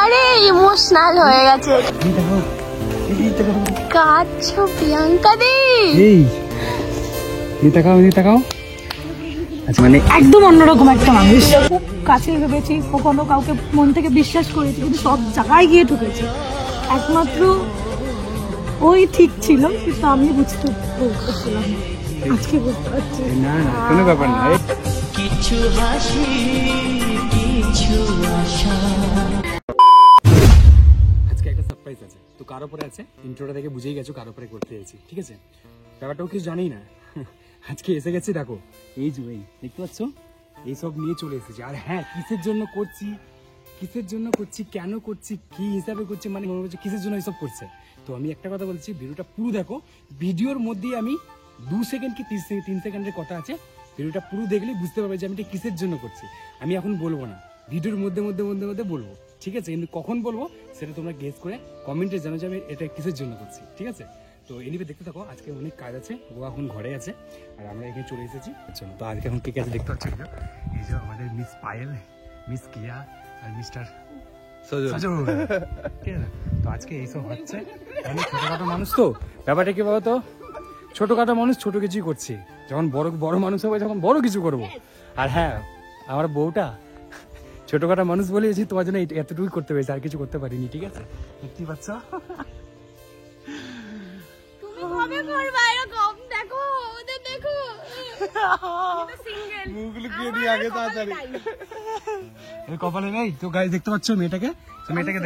আরে ইমোশনাল হয়ে গেছে। কাছো প্রিয়াঙ্কা দি মানে একদম অন্যরকম একটা মানুষ। খুব কাছে ভেবেছি, কখনো কাউকে মন থেকে বিশ্বাস করেছি, কিন্তু সব জায়গায় গিয়ে ঠকেছি। একমাত্র ওই ঠিক ছিল, কিন্তু আমি বুঝতে পারছিলাম না। আজকে বুঝতে পারছি। না না কোনো ব্যাপার না। কিছু হাসি কিছু আশা। আজকে একটা সারপ্রাইজ আছে, তো কার উপরে আছে ইন্ট্রোটা দেখে বুঝেই গেছো কার উপরে করতে এসেছি, ঠিক আছে? ব্যাপারটাও কিছু জানি না, আজকে এসে গেছি। দেখো এই যে দেখতে পাচ্ছ, এইসব নিয়ে চলে এসেছি। আর হ্যাঁ, কিসের জন্য করছি, কেন করছি, কি হিসাবে করছি, মানে মনে হচ্ছে কিসের জন্য এইসব করছে। তো আমি একটা কথা বলছি, ভিডিওটা পুরো দেখো। ভিডিওর মধ্যেই আমি 2 সেকেন্ড কি 3 সেকেন্ডের কথা আছে, ভিডিওটা পুরো দেখলে বুঝতে পারবে যে আমি এটা কিসের জন্য করছি। আমি এখন বলবো না, ভিডিওর মধ্যে বলবো, ঠিক আছে? কিন্তু কখন বলবো সেটা তোমরা গেস করে কমেন্টে জানো যে আমি এটা কিসের জন্য করছি, ঠিক আছে? তো এনিবে দেখতে থাকো। আজকে অনেক কাজ আছে, ও এখন ঘরে আছে আর আমরা এখানে চলে এসেছি। চলো, তো আজকে এখন কে আছে দেখতে পাচ্ছ, এই যে আমাদের মিস পায়েল, মিস কিয়া আর মিস্টার সজল, ঠিক আছে? তো আজকে এইসব হচ্ছে, আমি ছোটখাটো মানুষ, তো ব্যাপারটা কি বলতো, ছোটখাটো মানুষ ছোট কিছুই করছি, যখন বড় মানুষ হবে তখন বড় কিছু করবো। আর হ্যাঁ, আমার বউটা ছোটখাটো মানুষ বলেছি, তোমার জন্য এতটুকুই করতে পেরেছি, আর কিছু করতে পারিনি, ঠিক আছে? দেখতেই পাচ্ছ। কপালে নেই তো গাইস, দেখতে পাচ্ছ মেয়েটাকে,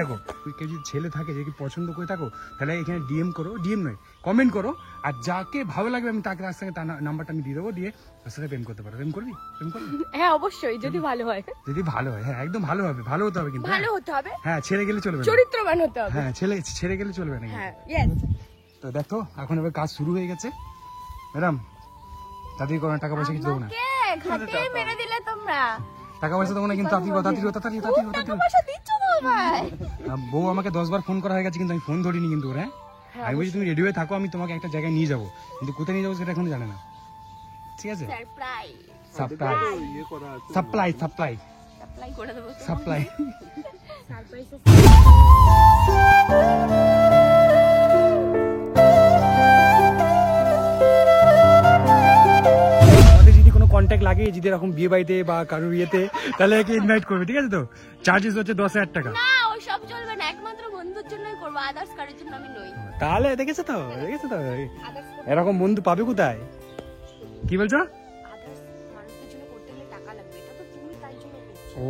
দেখো। যদি ছেলে থাকে যে পছন্দ করে থাকো, তাহলে এখানে ডিএম করো, ডিএম নয় কমেন্ট করো, আর যাকে ভালো লাগবে আমি তাকে তার সঙ্গে তার নাম্বারটা আমি দিয়ে দেবো, দিয়ে তার সাথে প্রেম করতে পারো। প্রেম করবি? হ্যাঁ অবশ্যই, যদি ভালো হয়। হ্যাঁ একদম ভালো হবে, ভালো হতে হবে, কিন্তু ভালো হতে হবে, হ্যাঁ ছেড়ে গেলে চলবে না, চরিত্রবান হতে হবে। হ্যাঁ ছেড়ে গেলে চলবে না। হ্যাঁ ইয়েস। তো দেখো এখন এবার কাজ শুরু হয়ে গেছে। ম্যাডাম তাড়াতাড়ি কোনো টাকা পয়সা কিছু দেবো না, ঘাটিয়ে মেরে দিলে তোমরা। টাকা পয়সা দেবো না, কিন্তু তাড়াতাড়ি। টাকা পয়সা দিচ্ছ তো ভাই? বউ আমাকে 10 বার ফোন করা হয়ে গেছে, কিন্তু আমি ফোন ধরিনি কিন্তু ওরা। আমি বলছি তুমি রেডি হয়ে থাকো, আমি তোমাকে একটা জায়গায় নিয়ে যাবো, কিন্তু কোথায় নিয়ে যাবো সেটা এখনো জানে না, ঠিক আছে? সাপ্লাই কন্ট্যাক্ট লাগে, যদি এরকম বিয়ে বাড়িতে বা কারোর ইয়েতে, তাহলে একে ইনভাইট করবে, ঠিক আছে? তো চার্জেস হচ্ছে 10,000 টাকা। না ওইসব চলবে না, একমাত্র বন্ধুর জন্যই করব, আদার্স কারোর জন্য আমি নই। তাহলে দেখেছো তো এরকম বন্ধু পাবে কোথায়? কি বলছো? আদার্স মানুষের জন্য করতে গেলে টাকা লাগবে, এটা তো তুমি তাই জন্য করছো। ও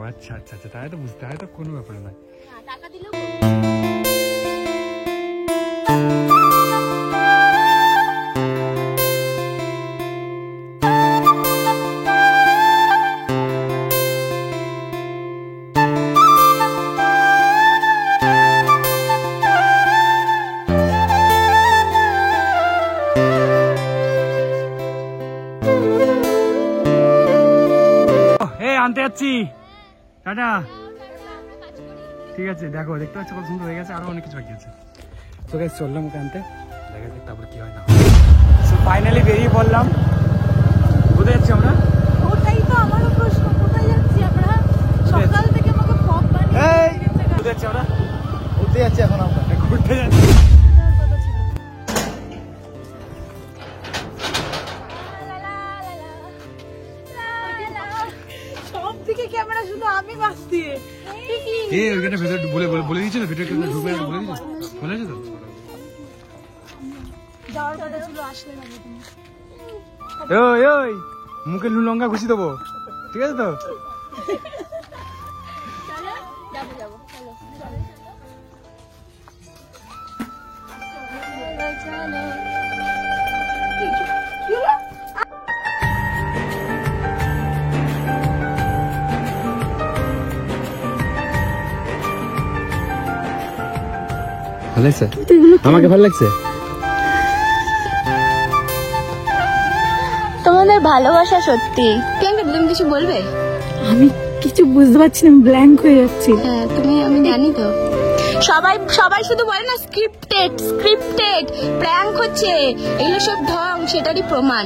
আচ্ছা, তাহলে তো বুঝতে হয়, তো কোনো ব্যাপার নয়। না টাকা দিলেও আনতে যাচ্ছি, টাটা। ঠিক আছে, দেখো দেখতে পাচ্ছ কত সুন্দর হয়ে গেছে, আরো অনেক কিছু বাকি আছে। তো গাইস চললাম ওকে আনতে, দেখা যাক তারপর কি হয় না। সো ফাইনালি বেরিয়ে পড়লাম। কোথায় যাচ্ছি আমরা? ওটাই তো আমারও প্রশ্ন, কোথায় যাচ্ছি আমরা? সকাল থেকে আমাকে ফগ বানিয়ে কোথায় যাচ্ছি আমরা? ঘুরতে যাচ্ছি এখন আমরা, ঘুরতে যাচ্ছি। সব দিকে ক্যামেরা, শুধু আমি বাঁচছি। ওইখানে ভেতরে বলে দিয়েছে না, ভিডিও ঢুকবে বলে দিয়েছে, বলেছে তো। যাওয়ার কথা ছিল, আসলে না তুমি। ওই মুখে নুন লঙ্কা ঘুষি দেবো, ঠিক আছে তো? যাবো ভালো লাগছে? আমাকে ভালো লাগছে। তোমাদের ভালোবাসা সত্যি। প্রিয়াঙ্কা তুমি কিছু বলবে? আমি কি কিছু বুঝতে পারছি না, ব্ল্যাঙ্ক হয়ে যাচ্ছি। হ্যাঁ আমি জানি তো। সবাই শুধু বলে না স্ক্রিপ্টেড প্র্যাঙ্ক হচ্ছে, এগুলো সব ঢং, সেটারই প্রমাণ।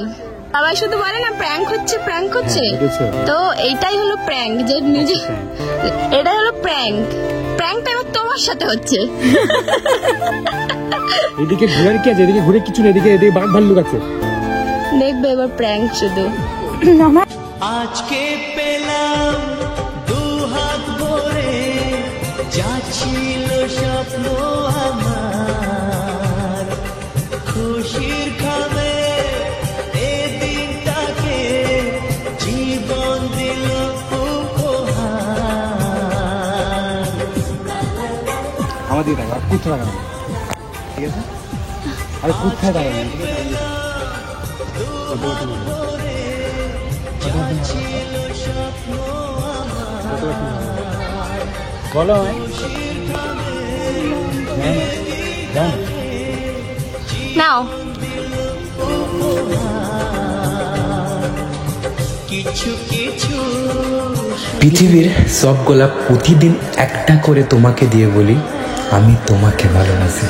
সবাই শুধু বলে না প্র্যাঙ্ক হচ্ছে, তো এইটাই হলো প্র্যাঙ্ক, যে নিজে এটাই হলো প্র্যাঙ্কটা এবার তোমার সাথে হচ্ছে। এদিকে ঘুরে কি আছে? এদিকে ঘুরে কিছু না, এদিকে বাঘ ভাল্লুক আছে। দেখবে এবার প্র্যাঙ্ক শুধু। আজকে পেলাম দু হাত ভরে, যা ছিল স্বপ্ন আমার, খুশির খামে এ দিনটাকে জীবন দিল উপহার। আমার দিকে টাকা কোথায় টাকা, ঠিক আছে? আরে কোথায় টাকা নেই, ঠিক আছে? বলো নাও কিছু কিছু পৃথিবীর সব গোলাপ প্রতিদিন একটা করে তোমাকে দিয়ে বলি আমি তোমাকে ভালোবাসি।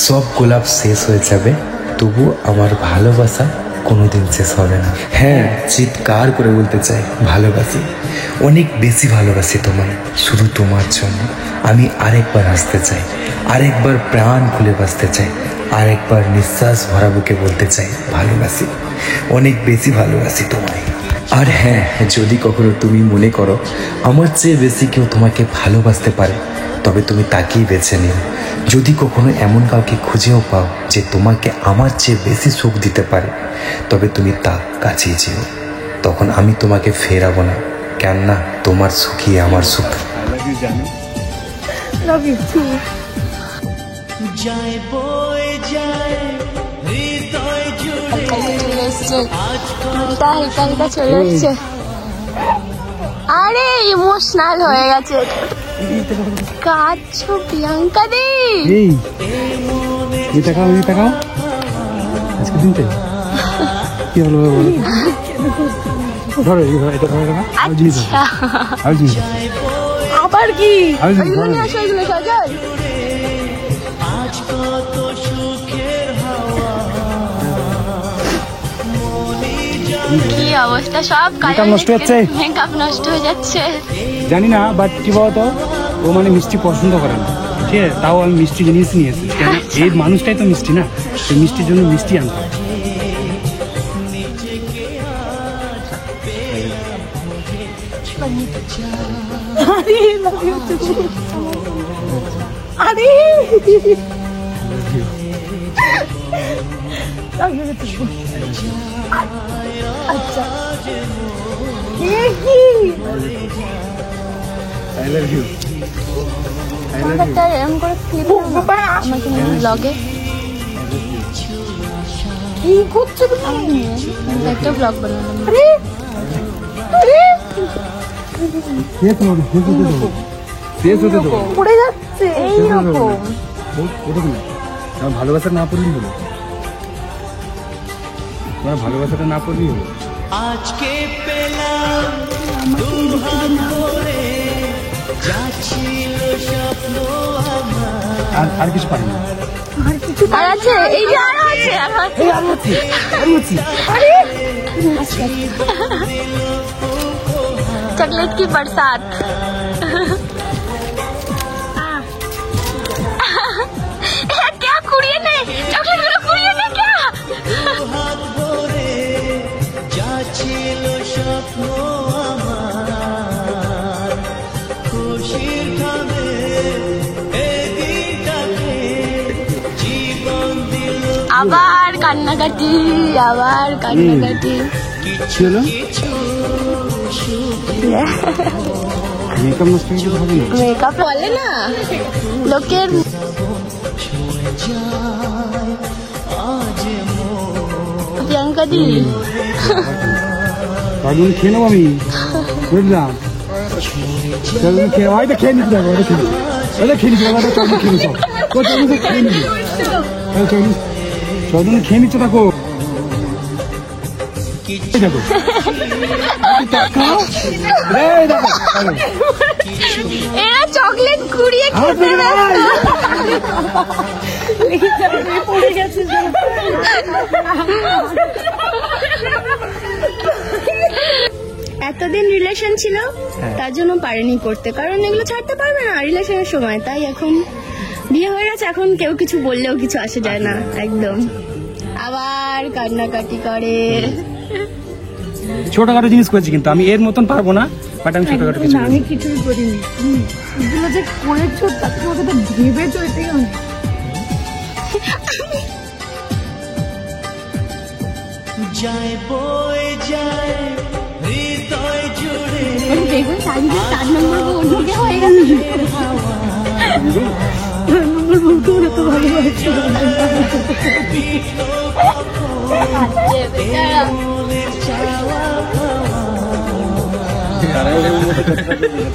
সব গোলাপ শেষ হয়ে যাবে, তবু আমার ভালোবাসা কোনোদিন শেষ হবে না। হ্যাঁ, চিৎকার করে বলতে চাই ভালোবাসি, অনেক বেশি ভালোবাসি তোমায়। শুধু তোমার জন্য আমি আরেকবার হাসতে চাই, আরেকবার প্রাণ খুলে বাঁচতে চাই, আরেকবার নিঃশ্বাস ভরা বুকে বলতে চাই ভালোবাসি, অনেক বেশি ভালোবাসি তোমায়। আর হ্যাঁ, যদি কখনো তুমি মনে করো আমার চেয়ে বেশি কেউ তোমাকে ভালোবাসতে পারে, তবে তুমি তাকেই বেছে নিও। যদি কখনো এমন কাউকে খুঁজেও পাও যে তোমাকে আমার চেয়ে বেশি সুখ দিতে পারে, তবে তুমি তার কাছেই যেও। তখন আমি তোমাকে ফেরাবো না, কেননা তোমার সুখই আমার সুখ। যায় বয়ে যায় হৃদয় জুড়ে, চলে এসছে, হালকা চলে এসছে। আরে ইমোশনাল হয়ে গেছে। কাছো প্রিয়াঙ্কা দি, এই টাকাও আজকে দিনটাই কি হলো বলো? ধরো এটা ধরো টাকা, আর জিনিস আছে, আর জিনিস আছে। আবার কি? ওইগুলো নিয়ে আসো, ওইগুলো সজাল। আজ কত সুখের হাওয়া, কি অবস্থা, সব Makeup নষ্ট হচ্ছে। মেকআপ নষ্ট হয়ে যাচ্ছে। জানি না, বাট কি বলতো, ও মানে মিষ্টি পছন্দ করে না, ঠিক আছে? তাও আমি মিষ্টি জিনিস নিয়ে এসেছি, কেন এই মানুষটাই তো মিষ্টি না, সেই মিষ্টির জন্য মিষ্টি আনতে হয়। আরে আচ্ছা I love you. একটা এরকম করে ক্লিপ আমাকে ব্লগে কি করছো তুমি? একটা ব্লগ বানালাম। শেষ হতে দেবো। পড়ে যাচ্ছে এইরকম। আমার ভালোবাসা না পড়লেই হলো, তোমার ভালোবাসাটা না পড়লেই হলো। আজকে পেলাম দু হাত ভরে, যা ছিল স্বপ্ন আমার। আর কিছু পারি না। আর আছে, এই যে আরো আছে, चॉकलेट की बरसात। क्या कुड़िए ने चॉकलेट गुलो कुड़िए ने क्या? হাত ভরে যা ছিল স্বপ্ন আমার, খুশির খাবে এদিনটাকে জীবন দিল। আবার কান্নাকাটি, আবার কান্নাকাটি। কি হলো? মেকআপ নষ্ট হয়ে হবে না। মেকআপ বলে না লোকের। প্রিয়াঙ্কা দি তাহলে খেয়ে নেবো আমি, বুঝলাম। খেয়ে হয়তো খেয়ে নিতে হবে, ওটা খেয়ে নিতে হবে, খেয়ে নিতে হবে, খেয়ে নিবি, চন্দন খেয়ে নিচ্ছে থাকো। এই দেখো এই দেখো এরা চকলেট কুড়িয়ে খেতে পড়ে গেছে এতদিন রিলেশন ছিল তার জন্য পারেনি করতে, কারণ এগুলো ছাড়তে পারবে না রিলেশনের সময়। তাই এখন বিয়ে হয়ে গেছে, এখন কেউ কিছু বললেও কিছু আসে যায় না একদম। আবার কান্নাকাটি করে। ছোটখাটো জিনিস করেছি, কিন্তু আমি এর মতন পারবো না, বাট আমি ছোটখাটো কিছু আমি কিছুই করিনি। এগুলো যে করেছো তাকে ওকে তো ভেবেছো, এটাই অনেক। যায় বয়ে যায় হৃদয় জুড়ে দেখুন শাড়িতে 4 নম্বর বন্ধুকে হয়ে গেছে। নম্বর বলতে ওরা তো ভালোবাসছে।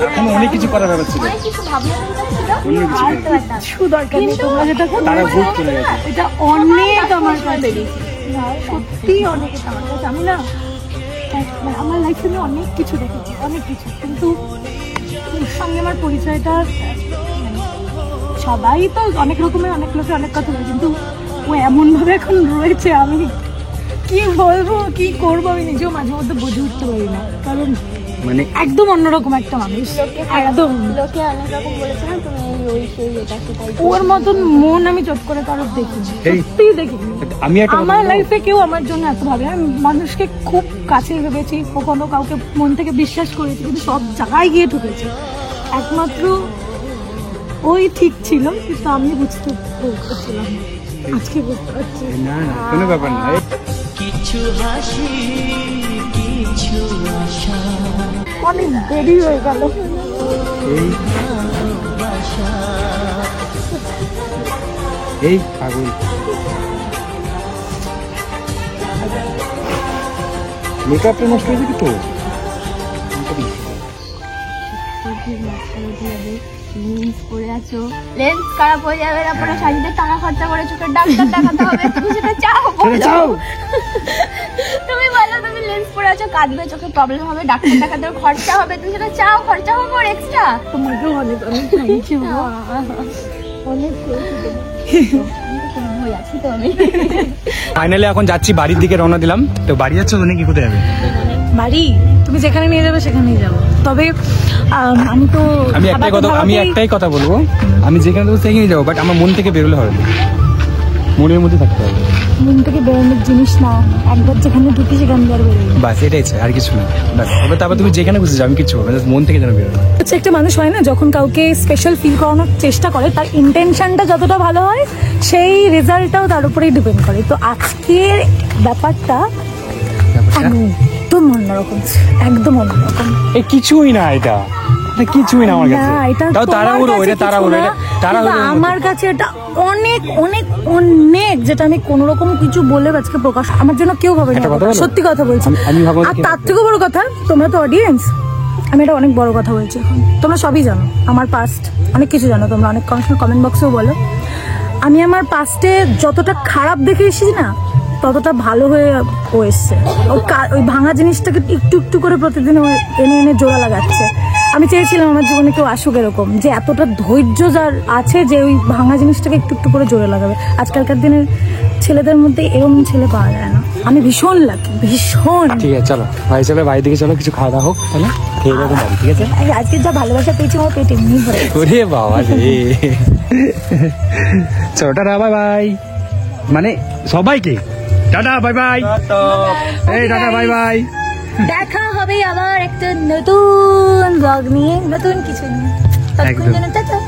এখন অনেক কিছু করার ব্যাপার ছিল, কিছু দরকার নেই, তোমরা যেটা করো তারা ভুল চলে গেছে। এটা অনেক আমার কাছে, সত্যি অনেক আমার কাছে। আমি না আমার লাইফে আমি অনেক কিছু দেখেছি, অনেক কিছু, কিন্তু ওর সঙ্গে আমার পরিচয়টা, সবাই তো অনেক রকমের, অনেক লোকে অনেক কথা বলে, কিন্তু ও এমন ভাবে এখন রয়েছে, আমি কি বলবো কি করবো আমি নিজেও মাঝে মধ্যে বুঝে উঠতে পারি না, কারণ মানে একদম অন্যরকম একটা মানুষ, একদম। লোকে অনেক রকম বলেছে না, তুমি এই ওই সেই এটা সেটাই। ওর মতন মন আমি চট করে কারোর দেখিনি, এই- সত্যিই দেখিনি। আমি একটা কথা আমার বলবো? লাইফে কেউ আমার জন্য এত ভাবে, আমি মানুষকে খুব কাছে ভেবেছি, কখনো কাউকে মন থেকে বিশ্বাস করেছি, কিন্তু সব জায়গায় গিয়ে ঠকেছি। একমাত্র ওই ঠিক ছিল, কিন্তু আমি বুঝতে পারছিলাম না। আজকে বুঝতে পারছি। না না কোনো ব্যাপার না। কিছু হাসি কিছু আশা অনেক দেরি হয়ে গেল। এই পাগল মেকআপটা নষ্ট হয়েছে কি তো? লেন্স পরে আছো, লেন্স খারাপ হয়ে যাবে, তারপরে শাড়িতে টাকা খরচা করে চোখের ডাক্তার দেখাতে হবে, তুমি সেটা চাও? চাও? তুমি বলো, তুমি লেন্স পরে আছো, কাঁদবে, চোখের প্রবলেম হবে, ডাক্তার দেখাতে হবে, খরচা হবে, তুমি সেটা চাও? খরচা হবে ওর এক্সট্রা। তোমাকেও অনেক অনেক থ্যাংক ইউ, অনেক হয়ে আছি তো আমি। ফাইনালি এখন যাচ্ছি বাড়ির দিকে, রওনা দিলাম। তো বাড়ি যাচ্ছ তো নাকি, কোথায় যাবে? বাড়ি তুমি যেখানে নিয়ে যাবে সেখানেই যাবো, তবে আমি তো আমি একটাই কথা বলবো, আমি যেখানে দেবো সেখানেই যাবো, বাট আমার মন থেকে বেরোলে হবে না, মনের মধ্যে থাকতে হবে। মন থেকে বেরোনোর জিনিস না, একবার যেখানে ঢুকি সেখানে আর বেরোবে। বাস এটাই চাই, আর কিছু না। বাস এবার তারপর তুমি যেখানে খুশি যাও, আমি কিছু হবে না, মন থেকে যেন বেরোনো। হচ্ছে একটা মানুষ হয় না, যখন কাউকে স্পেশাল ফিল করানোর চেষ্টা করে, তার ইন্টেনশনটা যতটা ভালো হয় সেই রেজাল্টটাও তার উপরেই ডিপেন্ড করে। তো আজকের ব্যাপারটা একদম অন্যরকম, একদম অন্যরকম। এই কিছুই না, এটা কিছুই না আমার কাছে। না, এটা তাও তোমার তাড়াহুড়ো, কাছে এটা তাড়াহুড়ো, কিছু না, এটা তাড়াহুড়ো। কিন্তু আমার কাছে এটা অনেক অনেক অনেক, যেটা আমি কোনো রকম কিছু বলে আজকে প্রকাশ, আমার জন্য কেউ ভাবে না। একটা কথা বলো? সত্যি কথা বলছি। আমি ভাবো আর তার থেকে বড় কথা, তোমরা তো অডিয়েন্স, আমি এটা অনেক বড় কথা বলছি এখন। তোমরা সবই জানো আমার পাস্ট, অনেক কিছু জানো তোমরা, অনেক কমেন্ট বক্সেও বলো। আমি আমার পাস্টে যতটা খারাপ দেখে এসেছি না, ততটা ভালো হয়ে ও এসছে। ওই ভাঙা জিনিসটাকে একটু একটু করে প্রতিদিন ও এনে এনে জোড়া লাগাচ্ছে। আমি চেয়েছিলাম আমার জীবনে কেউ আসুক এরকম, যে এতটা ধৈর্য যার আছে, যে ওই ভাঙা জিনিসটাকে একটু একটু করে জোড়া লাগাবে। আজকালকার দিনের ছেলেদের মধ্যে এরকম ছেলে পাওয়া যায় না। আমি ভীষণ লাকি, ভীষণ। ঠিক আছে, চলো ভাই, চলো বাড়ির দিকে চলো, কিছু খাওয়া দাওয়া হোক, তাহলে খেয়ে যাবো বাড়ি, ঠিক আছে? আজকে যা ভালোবাসা পেয়েছি আমার পেট এমনি ভরে। ওরে বাবা রে, চলো টাটা, বাই বাই, মানে সবাইকে টাটা, বাই বাই। এই টাটা, বাই বাই। দেখা হবে আবার একটা নতুন ব্লগ নিয়ে, নতুন কিছু নিয়ে। ততক্ষণ একদম। জন্য টাটা।